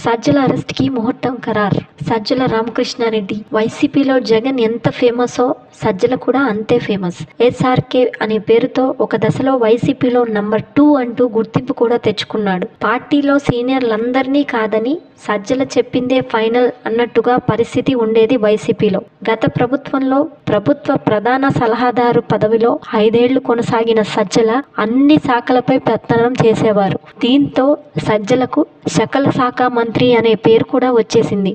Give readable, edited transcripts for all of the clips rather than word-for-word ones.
Sajjala arrest కి ముహూర్తం ఖరారు. సజ్జల రామకృష్ణారెడ్డి వైసీపీలో జగన్ ఎంత ఫేమసో సజ్జల కూడా అంతే ఫేమస్. ఎస్ఆర్కే అనే పేరుతో ఒక దశలో వైసీపీలో నంబర్ 2 అంటూ గుర్తింపు కూడా తెచ్చుకున్నాడు. పార్టీలో సీనియర్లందరినీ కాదని సజ్జల చెప్పిందే ఫైనల్ అన్నట్టుగా పరిస్థితి ఉండేది వైసీపీలో. గత ప్రభుత్వంలో ప్రభుత్వ ప్రధాన సలహాదారు పదవిలో 5 ఏళ్లు కొనసాగిన సజ్జల అన్ని శాఖలపై పెత్తనం చేసేవారు. దీంతో సజ్జలకు సకల శాఖ మంత్రి అనే పేరు కూడా వచ్చేసింది.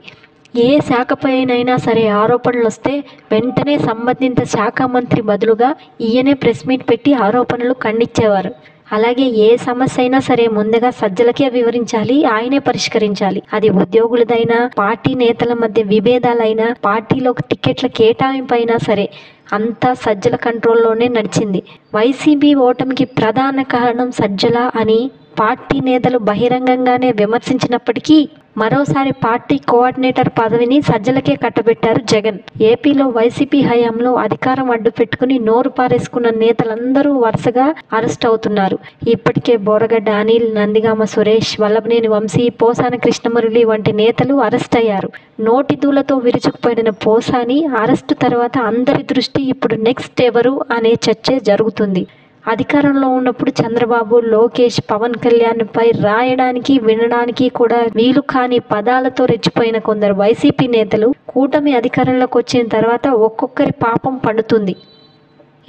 ఏ శాఖపైనైనా సరే ఆరోపణలు వస్తే వెంటనే సంబంధిత శాఖ మంత్రి బదులుగా ఈయనే ప్రెస్ మీట్ పెట్టి ఆరోపణలు ఖండించేవారు. అలాగే ఏ సమస్య అయినా సరే ముందుగా సజ్జలకే వివరించాలి, ఆయనే పరిష్కరించాలి. అది ఉద్యోగులదైనా, పార్టీ నేతల మధ్య విభేదాలైనా, పార్టీలో టికెట్ల కేటాయింపు అయినా సరే అంతా సజ్జల కంట్రోల్లోనే నడిచింది. వైసీపీ ఓటమికి ప్రధాన కారణం సజ్జల అని పార్టీ నేతలు బహిరంగంగానే విమర్శించినప్పటికీ మరోసారి పార్టీ కోఆర్డినేటర్ పదవిని సజ్జలకే కట్టబెట్టారు జగన్. ఏపీలో వైసీపీ హయాంలో అధికారం అడ్డు పెట్టుకుని నోరు పారేసుకున్న నేతలందరూ వరుసగా అరెస్ట్ అవుతున్నారు. ఇప్పటికే బోరగడ్డ అనిల్, నందిగామ సురేష్, వల్లభనేని వంశీ, పోసాని కృష్ణమురళి వంటి నేతలు అరెస్ట్ అయ్యారు. నోటి దూలతో విరుచుకుపడిన పోసాని అరెస్టు తర్వాత అందరి దృష్టి ఇప్పుడు నెక్స్ట్ ఎవరు అనే చర్చే జరుగుతుంది. అధికారంలో ఉన్నప్పుడు చంద్రబాబు, లోకేష్, పవన్ కళ్యాణ్ పై రాయడానికి, వినడానికి కూడా వీలు కాని పదాలతో రెచ్చిపోయిన కొందరు వైసీపీ నేతలు కూటమి అధికారంలోకి వచ్చిన తర్వాత ఒక్కొక్కరి పాపం పండుతుంది.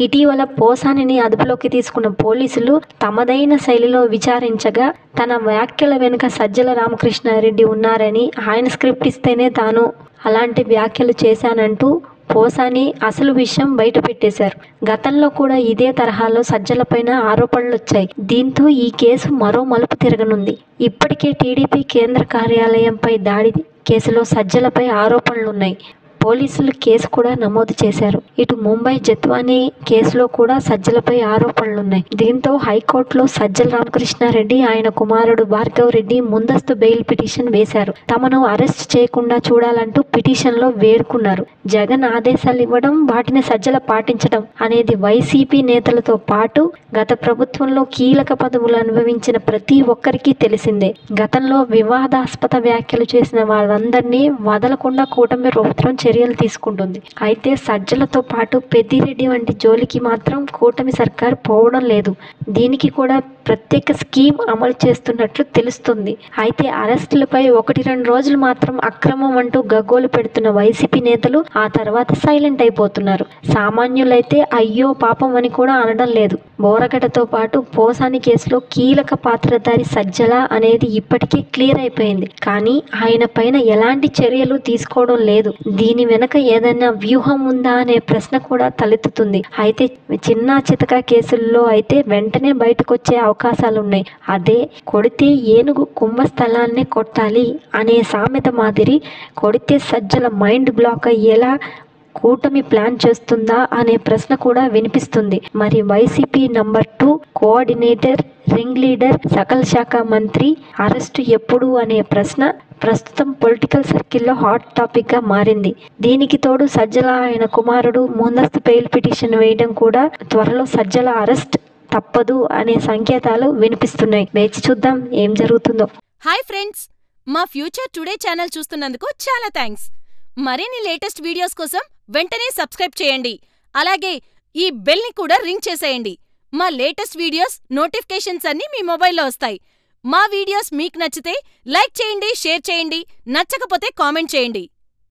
ఇటీవల పోసానిని అదుపులోకి తీసుకున్న పోలీసులు తమదైన శైలిలో విచారించగా తన వ్యాఖ్యల వెనుక సజ్జల రామకృష్ణారెడ్డి ఉన్నారని, ఆయన స్క్రిప్ట్ ఇస్తేనే తాను అలాంటి వ్యాఖ్యలు చేశానంటూ పోసాని అసలు విషయం బయట పెట్టేశారు. గతంలో కూడా ఇదే తరహాలో సజ్జలపైన ఆరోపణలు వచ్చాయి. దీంతో ఈ కేసు మరో మలుపు తిరగనుంది. ఇప్పటికే టీడీపీ కేంద్ర కార్యాలయంపై దాడి కేసులో సజ్జలపై ఆరోపణలున్నాయి. పోలీసులు కేసు కూడా నమోదు చేశారు. ఇటు ముంబై జత్వానీ కేసులో కూడా సజ్జలపై ఆరోపణలున్నాయి. దీంతో హైకోర్టులో సజ్జల రామకృష్ణారెడ్డి, ఆయన కుమారుడు భార్గవ్ రెడ్డి ముందస్తు బెయిల్ పిటిషన్ వేశారు. తమను అరెస్ట్ చేయకుండా చూడాలంటూ పిటిషన్లో వేడుకున్నారు. జగన్ ఆదేశాలు ఇవ్వడం, వాటిని సజ్జల పాటించడం అనేది వైసీపీ నేతలతో పాటు గత ప్రభుత్వంలో కీలక పదవులు అనుభవించిన ప్రతి ఒక్కరికి తెలిసిందే. గతంలో వివాదాస్పద వ్యాఖ్యలు చేసిన వాళ్ళందరినీ వదలకుండా కూటమి ప్రభుత్వం చర్యలు తీసుకుంటుంది. అయితే సజ్జలతో పాటు పెద్దిరెడ్డి వంటి జోలికి మాత్రం కూటమి సర్కార్ పోవడం లేదు. దీనికి కూడా ప్రత్యేక స్కీమ్ అమలు చేస్తున్నట్లు తెలుస్తుంది. అయితే అరెస్టులపై 1-2 రోజులు మాత్రం అక్రమం అంటూ గగ్గోలు పెడుతున్న వైసీపీ నేతలు ఆ తర్వాత సైలెంట్ అయిపోతున్నారు. సామాన్యులైతే అయ్యో పాపం అని కూడా అనడం లేదు. బోరగడ్డతో పాటు పోసాని కేసులో కీలక పాత్రధారి సజ్జల అనేది ఇప్పటికే క్లియర్ అయిపోయింది. కానీ ఆయన పైన ఎలాంటి చర్యలు తీసుకోవడం లేదు. దీని వెనక ఏదైనా వ్యూహం ఉందా అనే ప్రశ్న కూడా తలెత్తుతుంది. అయితే చిన్న చితక కేసుల్లో అయితే వెంటనే బయటకు వచ్చే అవకాశాలున్నాయి. అదే కొడితే ఏనుగు కుంభస్థలాన్ని కొట్టాలి అనే సామెత మాదిరి కొడితే సజ్జల మైండ్ బ్లాక్ అయ్యేలా కూటమి ప్లాన్ చేస్తుందా అనే ప్రశ్న కూడా వినిపిస్తుంది. మరి YCP number 2 coordinator, ring leader, సకల శాఖ మంత్రి అరెస్టు ఎప్పుడు అనే ప్రశ్న ప్రస్తుతం పొలిటికల్ సర్కిల్లో హాట్ టాపిక్ గా మారింది. దీనికి తోడు సజ్జల, ఆయన కుమారుడు ముందస్తు బెయిల్ పిటిషన్ వేయడం కూడా త్వరలో సజ్జల అరెస్ట్ తప్పదు అనే సంకేతాలు వినిపిస్తున్నాయి. వేచి చూద్దాం ఏం జరుగుతుందో. హాయ్ ఫ్రెండ్స్, మా ఫ్యూచర్ టుడే ఛానల్ చూస్తున్నందుకు చాలా థ్యాంక్స్. మరిన్ని లేటెస్ట్ వీడియోస్ కోసం వెంటనే సబ్స్క్రైబ్ చేయండి. అలాగే ఈ బెల్ ని కూడా రింగ్ చేసేయండి. మా లేటెస్ట్ వీడియోస్ నోటిఫికేషన్స్ అన్నీ మీ మొబైల్లో వస్తాయి. మా వీడియోస్ మీకు నచ్చితే లైక్ చేయండి, షేర్ చేయండి, నచ్చకపోతే కామెంట్ చేయండి.